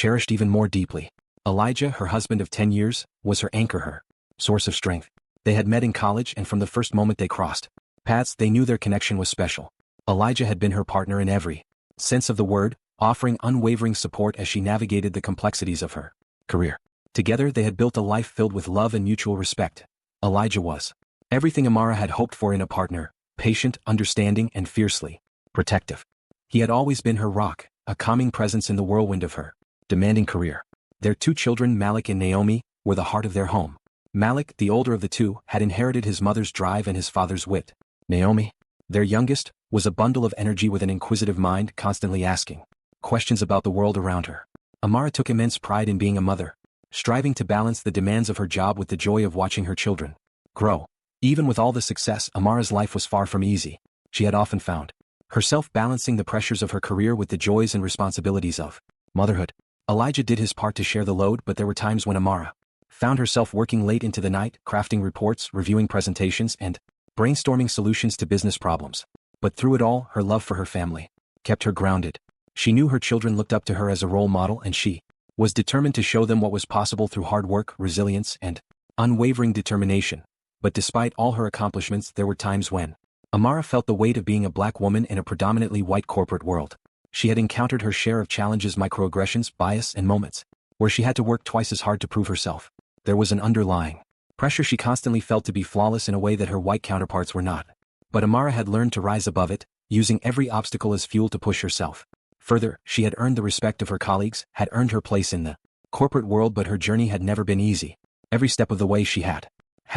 cherished even more deeply. Elijah, her husband of 10 years, was her anchor, her source of strength. They had met in college, and from the first moment they crossed paths, they knew their connection was special. Elijah had been her partner in every sense of the word, offering unwavering support as she navigated the complexities of her career. Together they had built a life filled with love and mutual respect. Elijah was everything Amara had hoped for in a partner: patient, understanding, and fiercely protective. He had always been her rock, a calming presence in the whirlwind of her demanding career. Their 2 children, Malik and Naomi, were the heart of their home. Malik, the older of the 2, had inherited his mother's drive and his father's wit. Naomi, their youngest, was a bundle of energy with an inquisitive mind, constantly asking questions about the world around her. Amara took immense pride in being a mother, striving to balance the demands of her job with the joy of watching her children grow. Even with all the success, Amara's life was far from easy. She had often found herself balancing the pressures of her career with the joys and responsibilities of motherhood. Elijah did his part to share the load, but there were times when Amara found herself working late into the night, crafting reports, reviewing presentations, and brainstorming solutions to business problems. But through it all, her love for her family kept her grounded. She knew her children looked up to her as a role model, and she was determined to show them what was possible through hard work, resilience, and unwavering determination. But despite all her accomplishments, there were times when Amara felt the weight of being a black woman in a predominantly white corporate world. She had encountered her share of challenges, microaggressions, bias, and moments where she had to work twice as hard to prove herself. There was an underlying pressure she constantly felt to be flawless in a way that her white counterparts were not. But Amara had learned to rise above it, using every obstacle as fuel to push herself further. She had earned the respect of her colleagues, had earned her place in the corporate world, but her journey had never been easy. Every step of the way she had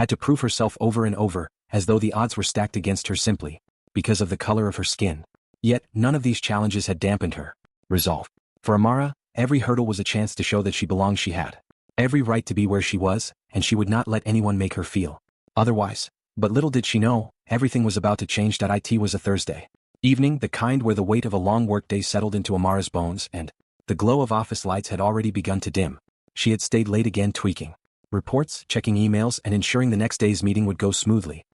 to prove herself over and over, as though the odds were stacked against her simply because of the color of her skin. Yet, none of these challenges had dampened her resolve. For Amara, every hurdle was a chance to show that she belonged. She had every right to be where she was, and she would not let anyone make her feel otherwise. But little did she know, everything was about to change. It was a Thursday evening, the kind where the weight of a long workday settled into Amara's bones, and the glow of office lights had already begun to dim. She had stayed late again, tweaking reports, checking emails, and ensuring the next day's meeting would go smoothly.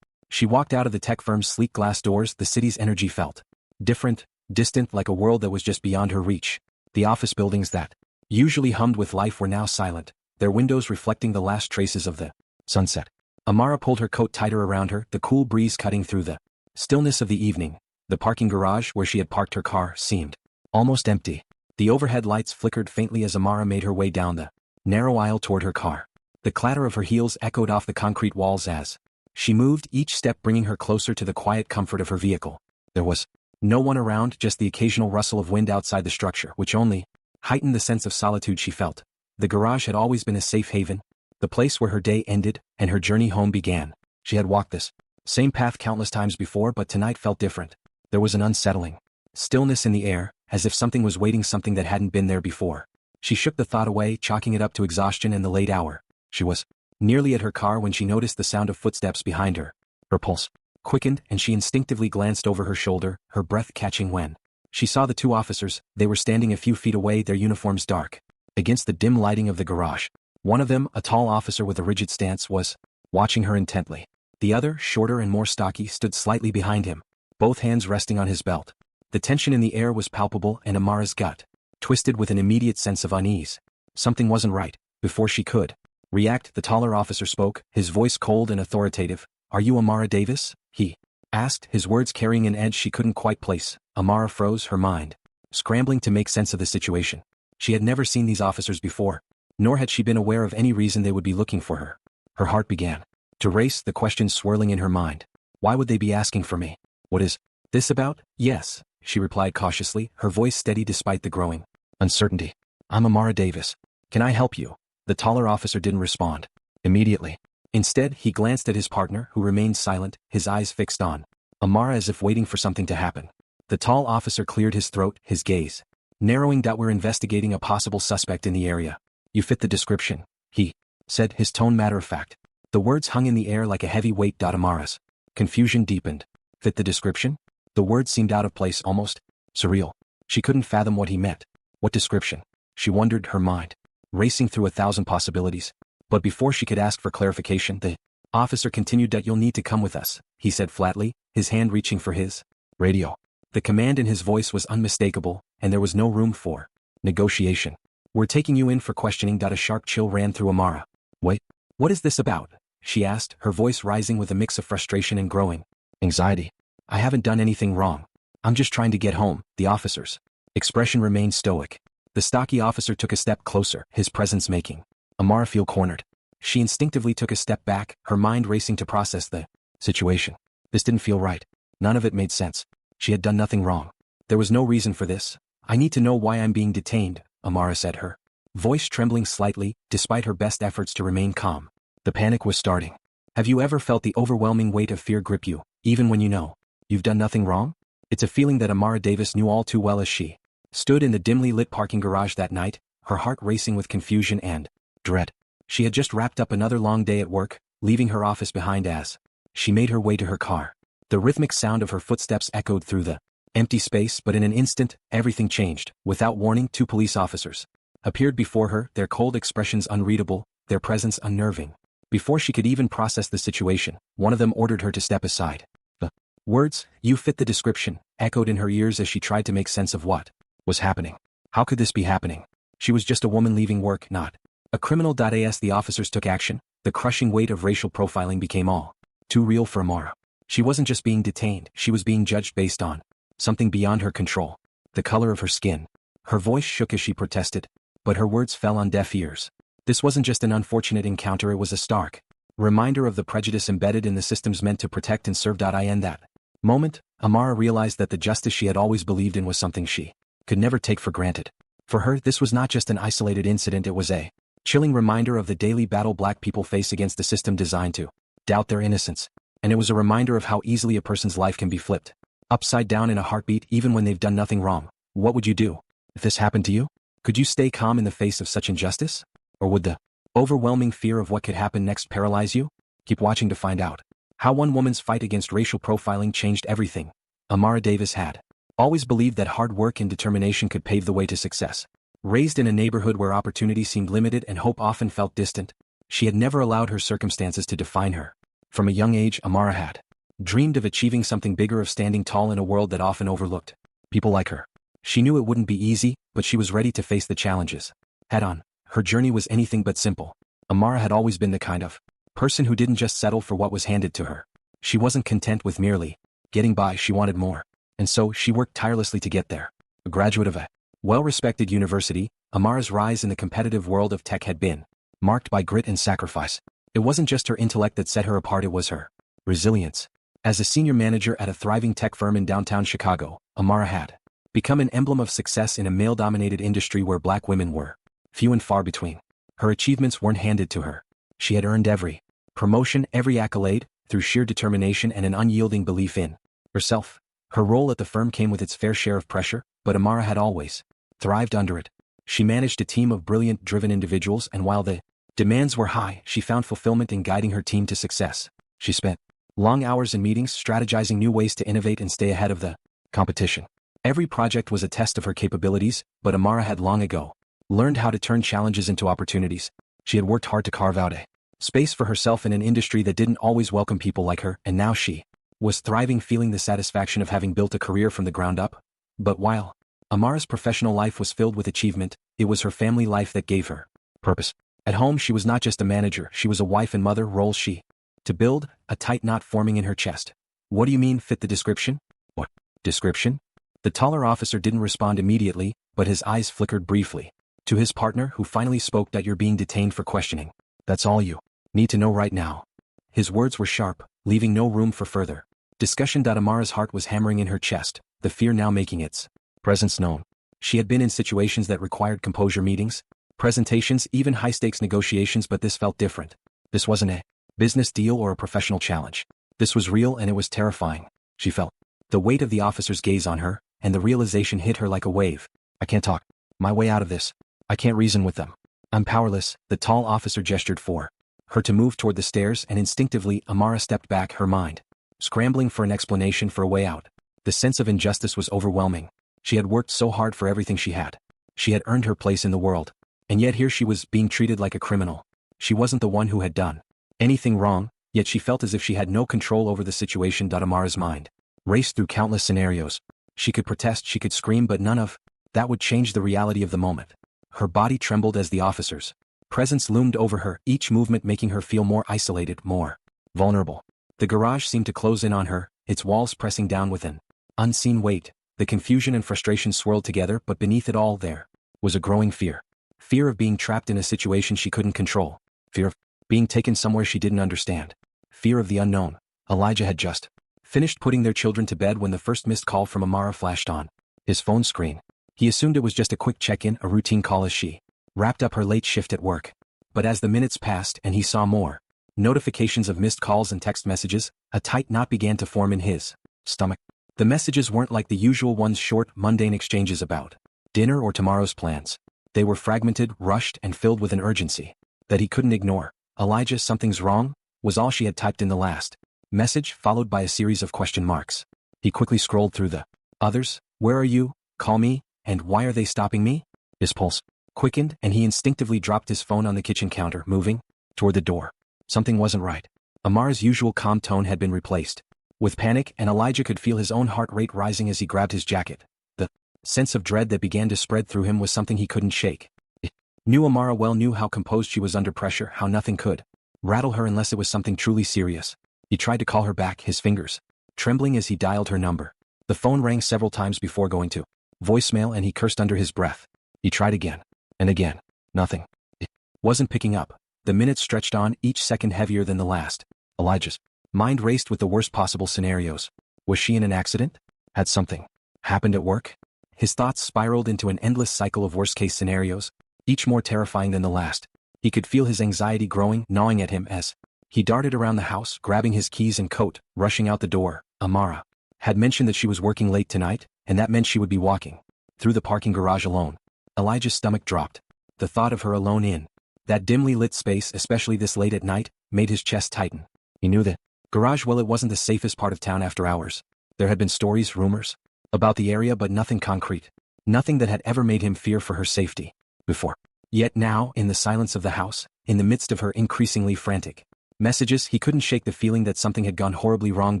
She walked out of the tech firm's sleek glass doors. The city's energy felt different, distant, like a world that was just beyond her reach. The office buildings that usually hummed with life were now silent, their windows reflecting the last traces of the sunset. Amara pulled her coat tighter around her, the cool breeze cutting through the stillness of the evening. The parking garage where she had parked her car seemed almost empty. The overhead lights flickered faintly as Amara made her way down the narrow aisle toward her car. The clatter of her heels echoed off the concrete walls as she moved, each step bringing her closer to the quiet comfort of her vehicle. There was no one around, just the occasional rustle of wind outside the structure, which only heightened the sense of solitude she felt. The garage had always been a safe haven, the place where her day ended and her journey home began. She had walked this same path countless times before, but tonight felt different. There was an unsettling stillness in the air, as if something was waiting, something that hadn't been there before. She shook the thought away, chalking it up to exhaustion and the late hour. She was nearly at her car when she noticed the sound of footsteps behind her. Her pulse quickened, and she instinctively glanced over her shoulder, her breath catching when she saw the 2 officers. They were standing a few feet away, their uniforms dark against the dim lighting of the garage. One of them, a tall officer with a rigid stance, was watching her intently. The other, shorter and more stocky, stood slightly behind him, both hands resting on his belt. The tension in the air was palpable, and Amara's gut twisted with an immediate sense of unease. Something wasn't right. Before she could react, the taller officer spoke, his voice cold and authoritative. "Are you Amara Davis?" he asked, his words carrying an edge she couldn't quite place. Amara froze, her mind scrambling to make sense of the situation. She had never seen these officers before, nor had she been aware of any reason they would be looking for her. Her heart began to race, the questions swirling in her mind. Why would they be asking for me? What is this about? Yes, she replied cautiously, her voice steady despite the growing uncertainty. "I'm Amara Davis. Can I help you?" The taller officer didn't respond immediately. Instead, he glanced at his partner, who remained silent, his eyes fixed on Amara as if waiting for something to happen. The tall officer cleared his throat, his gaze narrowing. "We're investigating a possible suspect in the area. You fit the description," he said, his tone matter-of-fact. The words hung in the air like a heavy weight. Amara's confusion deepened. Fit the description? The word seemed out of place, almost surreal. She couldn't fathom what he meant. What description? She wondered, her mind racing through 1,000 possibilities. But before she could ask for clarification, the officer continued. "You'll need to come with us," he said flatly, his hand reaching for his radio. The command in his voice was unmistakable, and there was no room for negotiation. "We're taking you in for questioning." A sharp chill ran through Amara. "Wait, what is this about?" she asked, her voice rising with a mix of frustration and growing anxiety. "I haven't done anything wrong. I'm just trying to get home." The officer's expression remained stoic. The stocky officer took a step closer, his presence making Amara feel cornered. She instinctively took a step back, her mind racing to process the situation. This didn't feel right. None of it made sense. She had done nothing wrong. There was no reason for this. "I need to know why I'm being detained," Amara said, her voice trembling slightly, despite her best efforts to remain calm. The panic was starting. Have you ever felt the overwhelming weight of fear grip you, even when you know you've done nothing wrong? It's a feeling that Amara Davis knew all too well as she stood in the dimly lit parking garage that night, her heart racing with confusion and dread. She had just wrapped up another long day at work, leaving her office behind as she made her way to her car. The rhythmic sound of her footsteps echoed through the empty space, but in an instant, everything changed. Without warning, 2 police officers appeared before her, their cold expressions unreadable, their presence unnerving. Before she could even process the situation, one of them ordered her to step aside. The words, "You fit the description," echoed in her ears as she tried to make sense of what was happening. How could this be happening? She was just a woman leaving work, not a criminal. As the officers took action, the crushing weight of racial profiling became all too real for Amara. She wasn't just being detained, she was being judged based on something beyond her control. The color of her skin. Her voice shook as she protested, but her words fell on deaf ears. This wasn't just an unfortunate encounter, it was a stark reminder of the prejudice embedded in the systems meant to protect and serve. In that moment, Amara realized that the justice she had always believed in was something she could never take for granted. For her, this was not just an isolated incident, it was a chilling reminder of the daily battle Black people face against the system designed to doubt their innocence. And it was a reminder of how easily a person's life can be flipped upside down in a heartbeat, even when they've done nothing wrong. What would you do if this happened to you? Could you stay calm in the face of such injustice? Or would the overwhelming fear of what could happen next paralyze you? Keep watching to find out how one woman's fight against racial profiling changed everything. Amara Davis had always believed that hard work and determination could pave the way to success. Raised in a neighborhood where opportunity seemed limited and hope often felt distant, she had never allowed her circumstances to define her. From a young age, Amara had dreamed of achieving something bigger, of standing tall in a world that often overlooked people like her. She knew it wouldn't be easy, but she was ready to face the challenges head on. Her journey was anything but simple. Amara had always been the kind of person who didn't just settle for what was handed to her. She wasn't content with merely getting by, she wanted more. And so, she worked tirelessly to get there. A graduate of a well-respected university, Amara's rise in the competitive world of tech had been marked by grit and sacrifice. It wasn't just her intellect that set her apart, it was her resilience. As a senior manager at a thriving tech firm in downtown Chicago, Amara had become an emblem of success in a male-dominated industry where Black women were few and far between. Her achievements weren't handed to her. She had earned every promotion, every accolade, through sheer determination and an unyielding belief in herself. Her role at the firm came with its fair share of pressure, but Amara had always thrived under it. She managed a team of brilliant, driven individuals, and while the demands were high, she found fulfillment in guiding her team to success. She spent long hours in meetings strategizing new ways to innovate and stay ahead of the competition. Every project was a test of her capabilities, but Amara had long ago learned how to turn challenges into opportunities. She had worked hard to carve out a space for herself in an industry that didn't always welcome people like her, and now she was thriving, feeling the satisfaction of having built a career from the ground up. But while Amara's professional life was filled with achievement, it was her family life that gave her purpose. At home, she was not just a manager, she was a wife and mother, roles she to build, a tight knot forming in her chest. "What do you mean, fit the description?" "What description?" The taller officer didn't respond immediately, but his eyes flickered briefly. To his partner, who finally spoke, "That you're being detained for questioning. That's all you need to know right now." His words were sharp, leaving no room for further discussion. Amara's heart was hammering in her chest, the fear now making its presence known. She had been in situations that required composure, meetings, presentations, even high-stakes negotiations, but this felt different. This wasn't a business deal or a professional challenge. This was real, and it was terrifying. She felt the weight of the officer's gaze on her, and the realization hit her like a wave. "I can't talk my way out of this. I can't reason with them. I'm powerless." The tall officer gestured for her to move toward the stairs, and instinctively, Amara stepped back, her mind scrambling for an explanation, for a way out. The sense of injustice was overwhelming. She had worked so hard for everything she had. She had earned her place in the world. And yet here she was, being treated like a criminal. She wasn't the one who had done anything wrong, yet she felt as if she had no control over the situation. Amara's mind raced through countless scenarios. She could protest, she could scream, but none of that would change the reality of the moment. Her body trembled as the officer's presence loomed over her, each movement making her feel more isolated, more vulnerable. The garage seemed to close in on her, its walls pressing down with an unseen weight. The confusion and frustration swirled together, but beneath it all there was a growing fear. Fear of being trapped in a situation she couldn't control. Fear of being taken somewhere she didn't understand. Fear of the unknown. Elijah had just finished putting their children to bed when the first missed call from Amara flashed on his phone screen. He assumed it was just a quick check-in, a routine call as she wrapped up her late shift at work. But as the minutes passed and he saw more notifications of missed calls and text messages, a tight knot began to form in his stomach. The messages weren't like the usual ones, short, mundane exchanges about dinner or tomorrow's plans. They were fragmented, rushed, and filled with an urgency that he couldn't ignore. Elijah, something's wrong, was all she had typed in the last message, followed by a series of question marks. He quickly scrolled through the others. Where are you? Call me. And why are they stopping me? His pulse quickened, and he instinctively dropped his phone on the kitchen counter, moving toward the door. Something wasn't right. Amar's usual calm tone had been replaced with panic, and Elijah could feel his own heart rate rising as he grabbed his jacket. The sense of dread that began to spread through him was something he couldn't shake. It knew Amara well, knew how composed she was under pressure, how nothing could rattle her unless it was something truly serious. He tried to call her back, his fingers trembling as he dialed her number. The phone rang several times before going to voicemail, and he cursed under his breath. He tried again and again. Nothing. It wasn't picking up. The minutes stretched on, each second heavier than the last. Elijah's mind raced with the worst possible scenarios. Was she in an accident? Had something happened at work? His thoughts spiraled into an endless cycle of worst-case scenarios, each more terrifying than the last. He could feel his anxiety growing, gnawing at him as he darted around the house, grabbing his keys and coat, rushing out the door. Amara had mentioned that she was working late tonight, and that meant she would be walking through the parking garage alone. Elijah's stomach dropped. The thought of her alone in that dimly lit space, especially this late at night, made his chest tighten. He knew the garage well. It wasn't the safest part of town after hours. There had been stories, rumors about the area, but nothing concrete. Nothing that had ever made him fear for her safety before. Yet now, in the silence of the house, in the midst of her increasingly frantic messages, he couldn't shake the feeling that something had gone horribly wrong.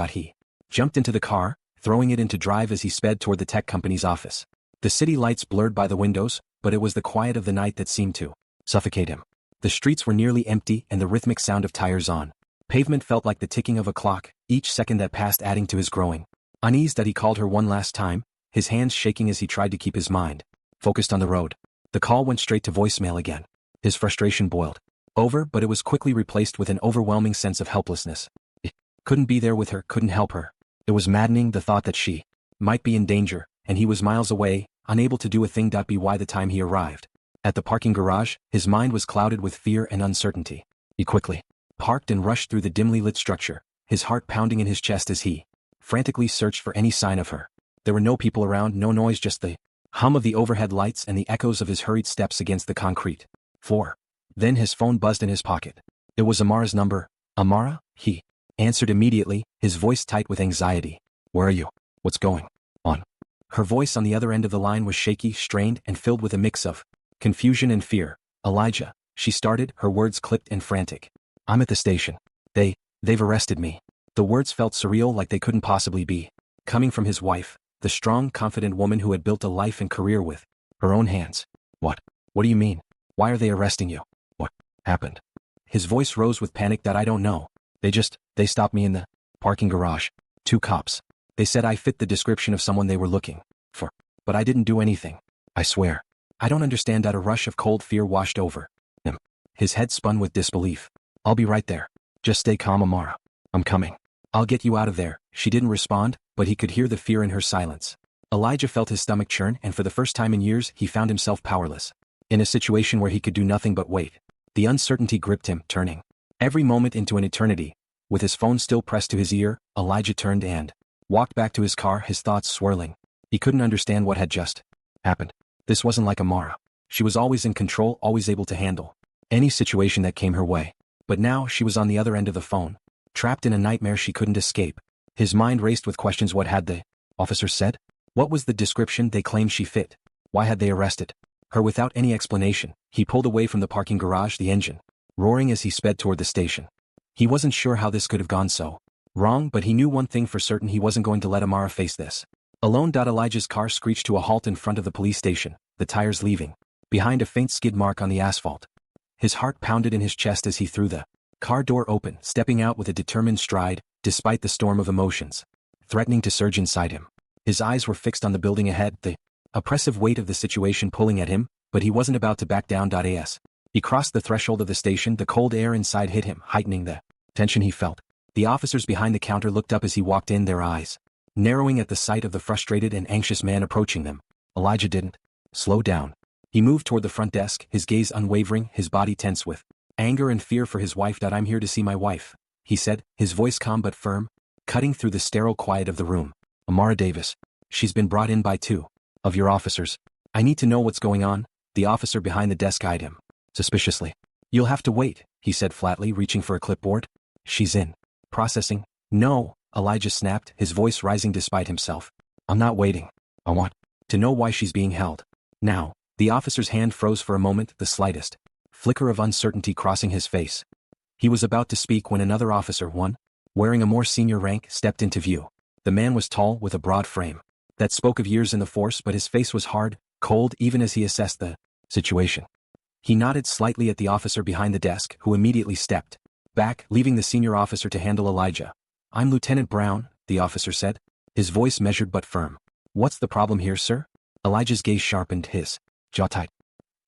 He jumped into the car, throwing it into drive as he sped toward the tech company's office. The city lights blurred by the windows, but it was the quiet of the night that seemed to suffocate him. The streets were nearly empty, and the rhythmic sound of tires on pavement felt like the ticking of a clock, each second that passed adding to his growing unease. That he called her one last time, his hands shaking as he tried to keep his mind focused on the road. The call went straight to voicemail again. His frustration boiled over, but it was quickly replaced with an overwhelming sense of helplessness. It couldn't be there with her, couldn't help her. It was maddening, the thought that she might be in danger, and he was miles away, unable to do a thing. By the time he arrived at the parking garage, his mind was clouded with fear and uncertainty. He quickly parked and rushed through the dimly lit structure, his heart pounding in his chest as he frantically searched for any sign of her. There were no people around, no noise, just the hum of the overhead lights and the echoes of his hurried steps against the concrete floor. Then his phone buzzed in his pocket. It was Amara's number. Amara? He answered immediately, his voice tight with anxiety. Where are you? What's going on? Her voice on the other end of the line was shaky, strained, and filled with a mix of confusion and fear. Elijah, she started, her words clipped and frantic. I'm at the station. They've arrested me. The words felt surreal, like they couldn't possibly be coming from his wife, the strong, confident woman who had built a life and career with her own hands. What do you mean? Why are they arresting you? What happened? His voice rose with panic. I don't know. They stopped me in the parking garage. 2 cops. They said I fit the description of someone they were looking for. But I didn't do anything. I swear. I don't understand. A rush of cold fear washed over him. His head spun with disbelief. I'll be right there. Just stay calm, Amara. I'm coming. I'll get you out of there. She didn't respond, but he could hear the fear in her silence. Elijah felt his stomach churn, and for the first time in years he found himself powerless. In a situation where he could do nothing but wait. The uncertainty gripped him, turning every moment into an eternity. With his phone still pressed to his ear, Elijah turned and walked back to his car, his thoughts swirling. He couldn't understand what had just happened. This wasn't like Amara. She was always in control, always able to handle any situation that came her way. But now she was on the other end of the phone, trapped in a nightmare she couldn't escape. His mind raced with questions. What had the officer said? What was the description they claimed she fit? Why had they arrested her without any explanation? He pulled away from the parking garage, the engine roaring as he sped toward the station. He wasn't sure how this could have gone so wrong, but he knew one thing for certain: he wasn't going to let Amara face this alone. Elijah's car screeched to a halt in front of the police station, the tires leaving behind a faint skid mark on the asphalt. His heart pounded in his chest as he threw the car door open, stepping out with a determined stride, despite the storm of emotions threatening to surge inside him. His eyes were fixed on the building ahead, the oppressive weight of the situation pulling at him, but he wasn't about to back down. As he crossed the threshold of the station, the cold air inside hit him, heightening the tension he felt. The officers behind the counter looked up as he walked in, their eyes narrowing at the sight of the frustrated and anxious man approaching them. Elijah didn't slow down. He moved toward the front desk, his gaze unwavering, his body tense with anger and fear for his wife. "I'm here to see my wife," he said, his voice calm but firm, cutting through the sterile quiet of the room. "Amara Davis. She's been brought in by two of your officers. I need to know what's going on." The officer behind the desk eyed him suspiciously. "You'll have to wait," he said flatly, reaching for a clipboard. "She's in processing." "No," Elijah snapped, his voice rising despite himself. "I'm not waiting. I want to know why she's being held now." The officer's hand froze for a moment, the slightest flicker of uncertainty crossing his face. He was about to speak when another officer, one wearing a more senior rank, stepped into view. The man was tall, with a broad frame that spoke of years in the force, but his face was hard, cold even as he assessed the situation. He nodded slightly at the officer behind the desk, who immediately stepped back, leaving the senior officer to handle Elijah. "I'm Lieutenant Brown," the officer said, his voice measured but firm. "What's the problem here, sir?" Elijah's gaze sharpened, his jaw tight.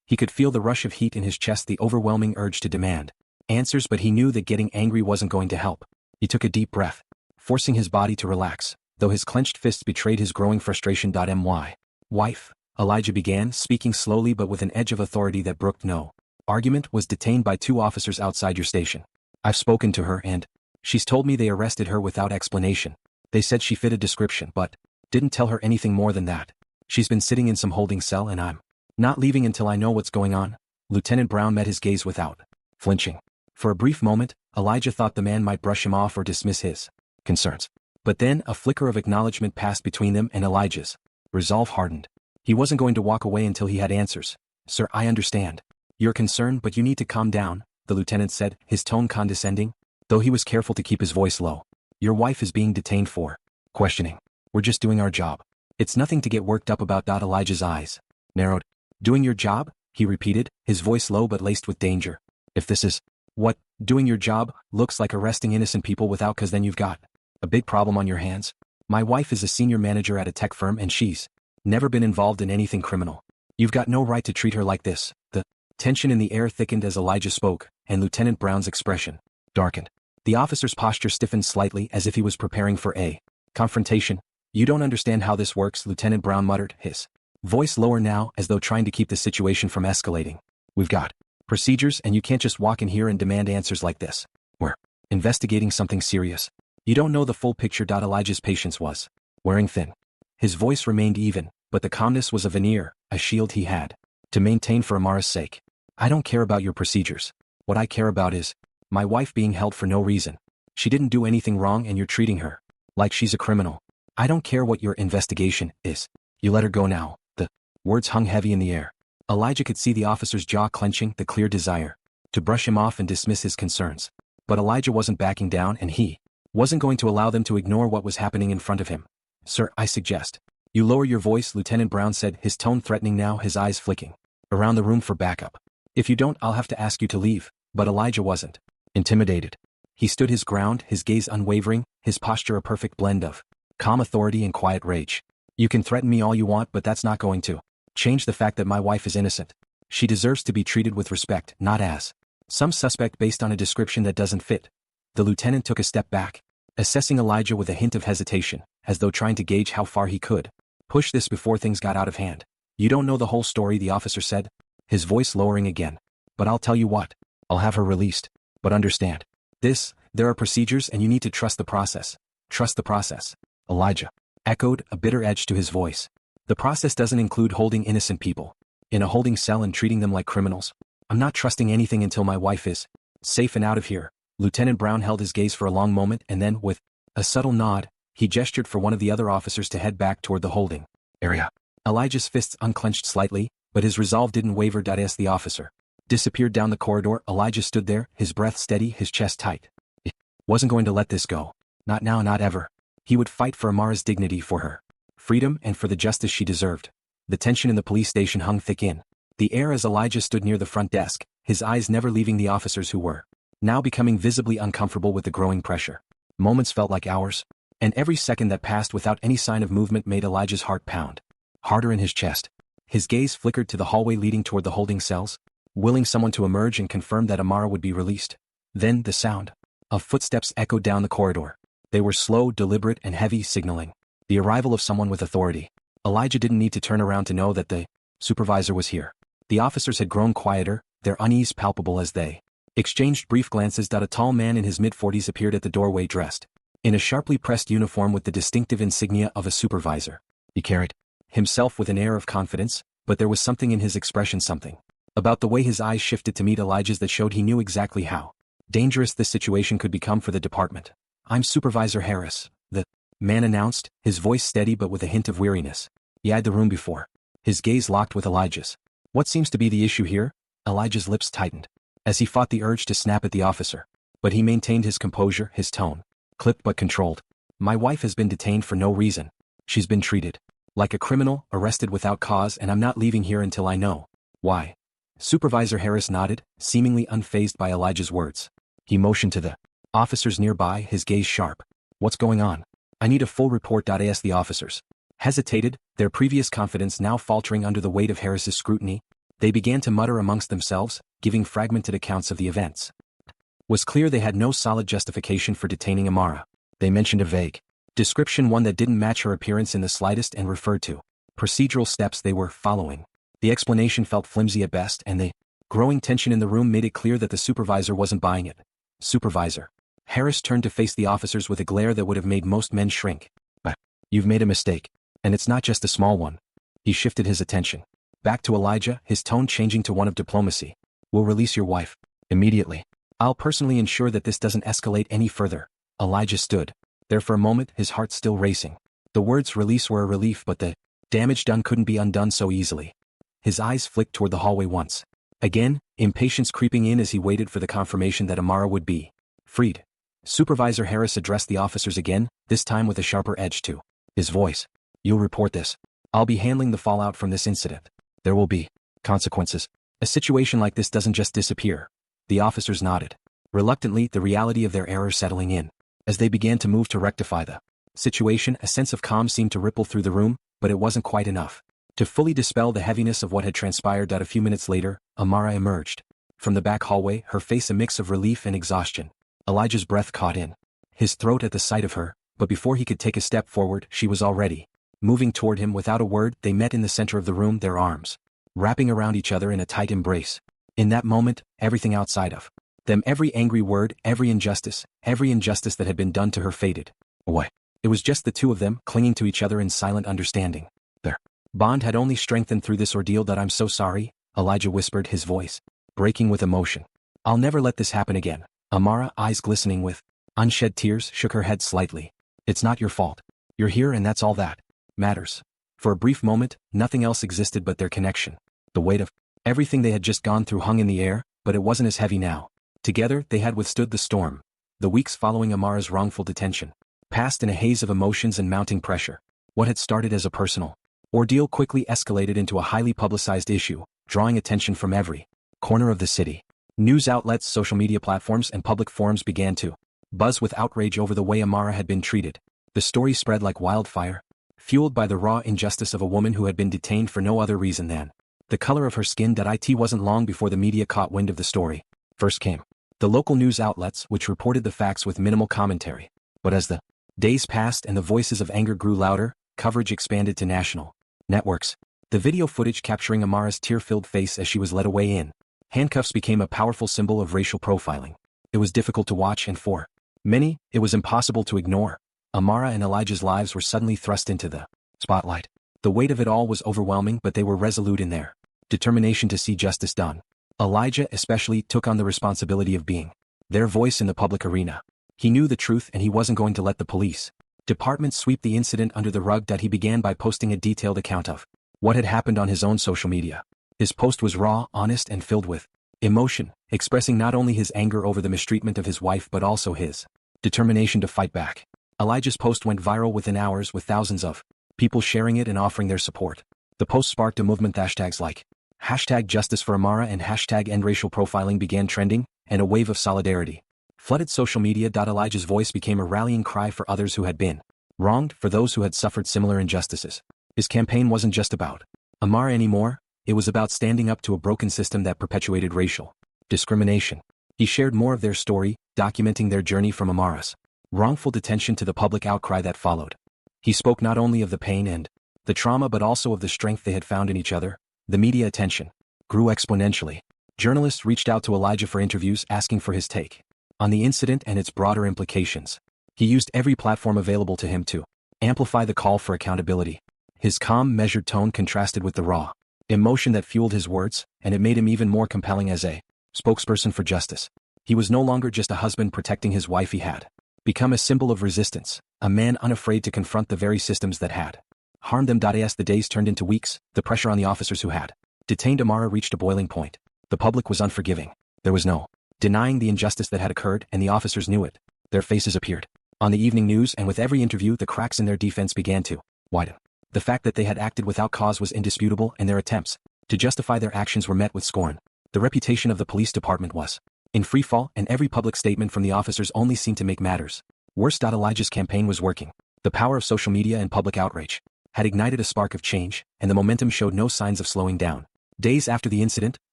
He could feel the rush of heat in his chest, the overwhelming urge to demand answers, but he knew that getting angry wasn't going to help. He took a deep breath, forcing his body to relax, though his clenched fists betrayed his growing frustration. "My wife," Elijah began, speaking slowly but with an edge of authority that brooked no argument, "was detained by two officers outside your station. I've spoken to her and she's told me they arrested her without explanation. They said she fit a description but didn't tell her anything more than that. She's been sitting in some holding cell and I'm not leaving until I know what's going on." Lieutenant Brown met his gaze without flinching. For a brief moment, Elijah thought the man might brush him off or dismiss his concerns. But then a flicker of acknowledgement passed between them, and Elijah's resolve hardened. He wasn't going to walk away until he had answers. "Sir, I understand you're concerned, but you need to calm down," the lieutenant said, his tone condescending, though he was careful to keep his voice low. "Your wife is being detained for questioning. We're just doing our job. It's nothing to get worked up about." Elijah's eyes narrowed. "Doing your job?" he repeated, his voice low but laced with danger. "If this is what doing your job looks like, arresting innocent people without, 'cause then you've got a big problem on your hands. My wife is a senior manager at a tech firm and she's never been involved in anything criminal. You've got no right to treat her like this." The tension in the air thickened as Elijah spoke, and Lieutenant Brown's expression darkened. The officer's posture stiffened slightly, as if he was preparing for a confrontation. "You don't understand how this works," Lieutenant Brown muttered, his voice lower now, as though trying to keep the situation from escalating. "We've got procedures, and you can't just walk in here and demand answers like this. We're investigating something serious. You don't know the full picture." Elijah's patience was wearing thin. His voice remained even, but the calmness was a veneer, a shield he had to maintain for Amara's sake. "I don't care about your procedures. What I care about is my wife being held for no reason. She didn't do anything wrong and you're treating her like she's a criminal. I don't care what your investigation is. You let her go now." The words hung heavy in the air. Elijah could see the officer's jaw clenching, the clear desire to brush him off and dismiss his concerns. But Elijah wasn't backing down, and he wasn't going to allow them to ignore what was happening in front of him. "Sir, I suggest you lower your voice," Lieutenant Brown said, his tone threatening now, his eyes flicking around the room for backup. "If you don't, I'll have to ask you to leave." But Elijah wasn't intimidated. He stood his ground, his gaze unwavering, his posture a perfect blend of calm authority and quiet rage. "You can threaten me all you want, but that's not going to change the fact that my wife is innocent. She deserves to be treated with respect, not as some suspect based on a description that doesn't fit." The lieutenant took a step back, assessing Elijah with a hint of hesitation, as though trying to gauge how far he could push this before things got out of hand. "You don't know the whole story," the officer said, his voice lowering again. "But I'll tell you what, I'll have her released. But understand there are procedures and you need to trust the process." "Trust the process?" Elijah echoed, a bitter edge to his voice. "The process doesn't include holding innocent people in a holding cell and treating them like criminals. I'm not trusting anything until my wife is safe and out of here." Lieutenant Brown held his gaze for a long moment, and then, with a subtle nod, he gestured for one of the other officers to head back toward the holding area. Elijah's fists unclenched slightly, but his resolve didn't waver. As the officer disappeared down the corridor, Elijah stood there, his breath steady, his chest tight. He wasn't going to let this go. Not now, not ever. He would fight for Amara's dignity, for her freedom, and for the justice she deserved. The tension in the police station hung thick in the air as Elijah stood near the front desk, his eyes never leaving the officers who were now becoming visibly uncomfortable with the growing pressure. Moments felt like hours, and every second that passed without any sign of movement made Elijah's heart pound harder in his chest. His gaze flickered to the hallway leading toward the holding cells, willing someone to emerge and confirm that Amara would be released. Then the sound of footsteps echoed down the corridor. They were slow, deliberate, and heavy, signaling the arrival of someone with authority. Elijah didn't need to turn around to know that the supervisor was here. The officers had grown quieter, their unease palpable as they exchanged brief glances. A tall man in his mid-40s appeared at the doorway dressed in a sharply pressed uniform with the distinctive insignia of a supervisor. He carried himself with an air of confidence, but there was something in his expression, something about the way his eyes shifted to meet Elijah's that showed he knew exactly how dangerous this situation could become for the department. "I'm Supervisor Harris," the man announced, his voice steady but with a hint of weariness. He eyed the room before. His gaze locked with Elijah's. "What seems to be the issue here?" Elijah's lips tightened as he fought the urge to snap at the officer. But he maintained his composure, his tone clipped but controlled. "My wife has been detained for no reason. She's been treated like a criminal, arrested without cause, and I'm not leaving here until I know why." Supervisor Harris nodded, seemingly unfazed by Elijah's words. He motioned to the officers nearby, his gaze sharp. "What's going on?" "I need a full report." Asked the officers hesitated, their previous confidence now faltering under the weight of Harris's scrutiny. They began to mutter amongst themselves, giving fragmented accounts of the events. It was clear they had no solid justification for detaining Amara. They mentioned a vague description, one that didn't match her appearance in the slightest, and referred to procedural steps they were following. The explanation felt flimsy at best, and the growing tension in the room made it clear that the supervisor wasn't buying it. "Supervisor." Harris turned to face the officers with a glare that would have made most men shrink. "But you've made a mistake. And it's not just a small one." He shifted his attention back to Elijah, his tone changing to one of diplomacy. "We'll release your wife immediately. I'll personally ensure that this doesn't escalate any further." Elijah stood there for a moment, his heart still racing. The words release were a relief, but the damage done couldn't be undone so easily. His eyes flicked toward the hallway once again, impatience creeping in as he waited for the confirmation that Amara would be freed. Supervisor Harris addressed the officers again, this time with a sharper edge to his voice. "You'll report this. I'll be handling the fallout from this incident. There will be consequences. A situation like this doesn't just disappear." The officers nodded, reluctantly, the reality of their error settling in. As they began to move to rectify the situation, a sense of calm seemed to ripple through the room, but it wasn't quite enough to fully dispel the heaviness of what had transpired. A few minutes later, Amara emerged from the back hallway, her face a mix of relief and exhaustion. Elijah's breath caught in his throat at the sight of her, but before he could take a step forward, she was already moving toward him. Without a word, they met in the center of the room, their arms wrapping around each other in a tight embrace. In that moment, everything outside of them, every angry word, every injustice that had been done to her faded away. It was just the two of them, clinging to each other in silent understanding. Their bond had only strengthened through this ordeal. "I'm so sorry," Elijah whispered, his voice breaking with emotion. "I'll never let this happen again." Amara, eyes glistening with unshed tears, shook her head slightly. "It's not your fault. You're here, and that's all that matters." For a brief moment, nothing else existed but their connection. The weight of everything they had just gone through hung in the air, but it wasn't as heavy now. Together, they had withstood the storm. The weeks following Amara's wrongful detention passed in a haze of emotions and mounting pressure. What had started as a personal ordeal quickly escalated into a highly publicized issue, drawing attention from every corner of the city. News outlets, social media platforms, and public forums began to buzz with outrage over the way Amara had been treated. The story spread like wildfire, fueled by the raw injustice of a woman who had been detained for no other reason than the color of her skin. It wasn't long before the media caught wind of the story. First came the local news outlets, which reported the facts with minimal commentary. But as the days passed and the voices of anger grew louder, coverage expanded to national networks. The video footage capturing Amara's tear-filled face as she was led away in handcuffs became a powerful symbol of racial profiling. It was difficult to watch, and for many, it was impossible to ignore. Amara and Elijah's lives were suddenly thrust into the spotlight. The weight of it all was overwhelming, but they were resolute in their determination to see justice done. Elijah especially took on the responsibility of being their voice in the public arena. He knew the truth, and he wasn't going to let the police department sweep the incident under the rug. He began by posting a detailed account of what had happened on his own social media. His post was raw, honest, and filled with emotion, expressing not only his anger over the mistreatment of his wife but also his determination to fight back. Elijah's post went viral within hours, with thousands of people sharing it and offering their support. The post sparked a movement, hashtags like Hashtag justice for Amara and hashtag end racial profiling began trending, and a wave of solidarity flooded social media. Elijah's voice became a rallying cry for others who had been wronged, for those who had suffered similar injustices. His campaign wasn't just about Amara anymore, it was about standing up to a broken system that perpetuated racial discrimination. He shared more of their story, documenting their journey from Amara's wrongful detention to the public outcry that followed. He spoke not only of the pain and the trauma but also of the strength they had found in each other. The media attention grew exponentially. Journalists reached out to Elijah for interviews, asking for his take on the incident and its broader implications. He used every platform available to him to amplify the call for accountability. His calm, measured tone contrasted with the raw emotion that fueled his words, and it made him even more compelling as a spokesperson for justice. He was no longer just a husband protecting his wife. He had become a symbol of resistance, a man unafraid to confront the very systems that had harmed them. As the days turned into weeks, the pressure on the officers who had detained Amara reached a boiling point. The public was unforgiving. There was no denying the injustice that had occurred, and the officers knew it. Their faces appeared on the evening news, and with every interview the cracks in their defense began to widen. The fact that they had acted without cause was indisputable, and their attempts to justify their actions were met with scorn. The reputation of the police department was in freefall, and every public statement from the officers only seemed to make matters worse. Elijah's campaign was working. The power of social media and public outrage had ignited a spark of change, and the momentum showed no signs of slowing down. Days after the incident,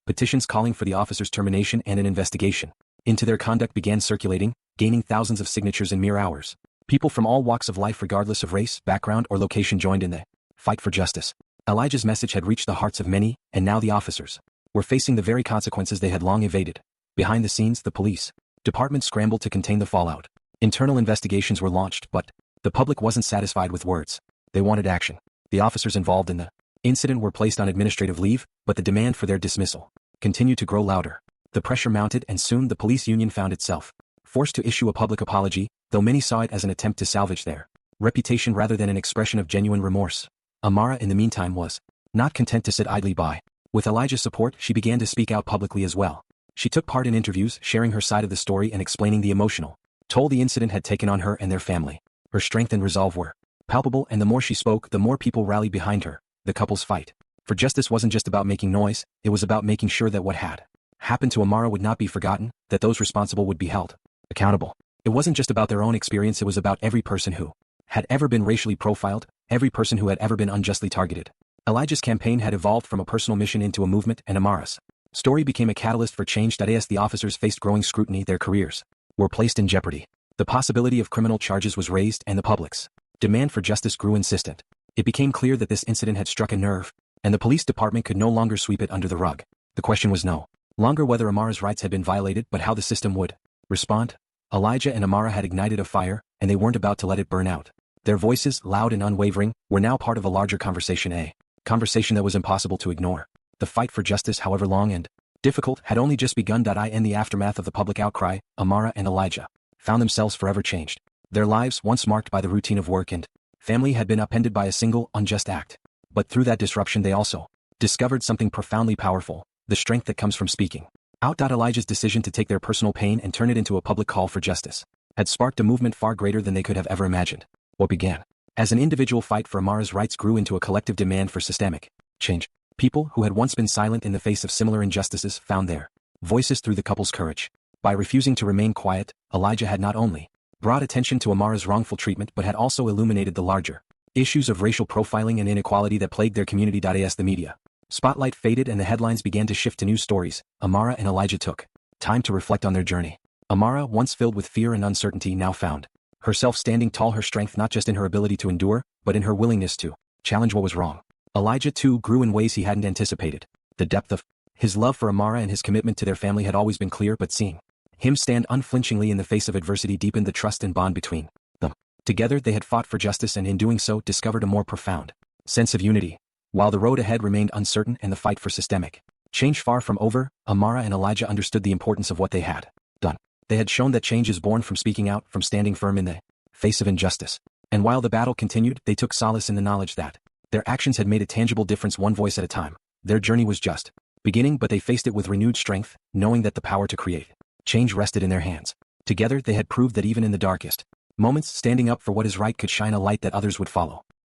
petitions calling for the officers' termination and an investigation into their conduct began circulating, gaining thousands of signatures in mere hours. People from all walks of life, regardless of race, background, or location, joined in the fight for justice. Elijah's message had reached the hearts of many, and now the officers were facing the very consequences they had long evaded. Behind the scenes, the police department scrambled to contain the fallout. Internal investigations were launched, but the public wasn't satisfied with words. They wanted action. The officers involved in the incident were placed on administrative leave, but the demand for their dismissal continued to grow louder. The pressure mounted, and soon the police union found itself forced to issue a public apology, though many saw it as an attempt to salvage their reputation rather than an expression of genuine remorse. Amara, in the meantime, was not content to sit idly by. With Elijah's support, she began to speak out publicly as well. She took part in interviews, sharing her side of the story and explaining the emotional toll the incident had taken on her and their family. Her strength and resolve were palpable, and the more she spoke, the more people rallied behind her. The couple's fight for justice wasn't just about making noise, it was about making sure that what had happened to Amara would not be forgotten, that those responsible would be held accountable. It wasn't just about their own experience, it was about every person who had ever been racially profiled, every person who had ever been unjustly targeted. Elijah's campaign had evolved from a personal mission into a movement, and Amara's story became a catalyst for change. As the officers faced growing scrutiny, their careers were placed in jeopardy. The possibility of criminal charges was raised, and the public's demand for justice grew insistent. It became clear that this incident had struck a nerve, and the police department could no longer sweep it under the rug. The question was no longer whether Amara's rights had been violated, but how the system would respond. Elijah and Amara had ignited a fire, and they weren't about to let it burn out. Their voices, loud and unwavering, were now part of a larger conversation, a conversation that was impossible to ignore. The fight for justice, however long and difficult, had only just begun. In the aftermath of the public outcry, Amara and Elijah found themselves forever changed. Their lives, once marked by the routine of work and family, had been upended by a single, unjust act. But through that disruption they also discovered something profoundly powerful: the strength that comes from speaking out. Elijah's decision to take their personal pain and turn it into a public call for justice had sparked a movement far greater than they could have ever imagined. What began as an individual fight for Amara's rights grew into a collective demand for systemic change. People who had once been silent in the face of similar injustices found their voices through the couple's courage. By refusing to remain quiet, Elijah had not only brought attention to Amara's wrongful treatment but had also illuminated the larger issues of racial profiling and inequality that plagued their community. As the media spotlight faded and the headlines began to shift to news stories, Amara and Elijah took time to reflect on their journey. Amara, once filled with fear and uncertainty, now found herself standing tall, her strength not just in her ability to endure, but in her willingness to challenge what was wrong. Elijah, too, grew in ways he hadn't anticipated. The depth of his love for Amara and his commitment to their family had always been clear, but seeing him stand unflinchingly in the face of adversity deepened the trust and bond between them. Together they had fought for justice, and in doing so discovered a more profound sense of unity. While the road ahead remained uncertain and the fight for systemic change far from over, Amara and Elijah understood the importance of what they had done. They had shown that change is born from speaking out, from standing firm in the face of injustice. And while the battle continued, they took solace in the knowledge that their actions had made a tangible difference, one voice at a time. Their journey was just beginning, but they faced it with renewed strength, knowing that the power to create change rested in their hands. Together they had proved that even in the darkest moments, standing up for what is right could shine a light that others would follow.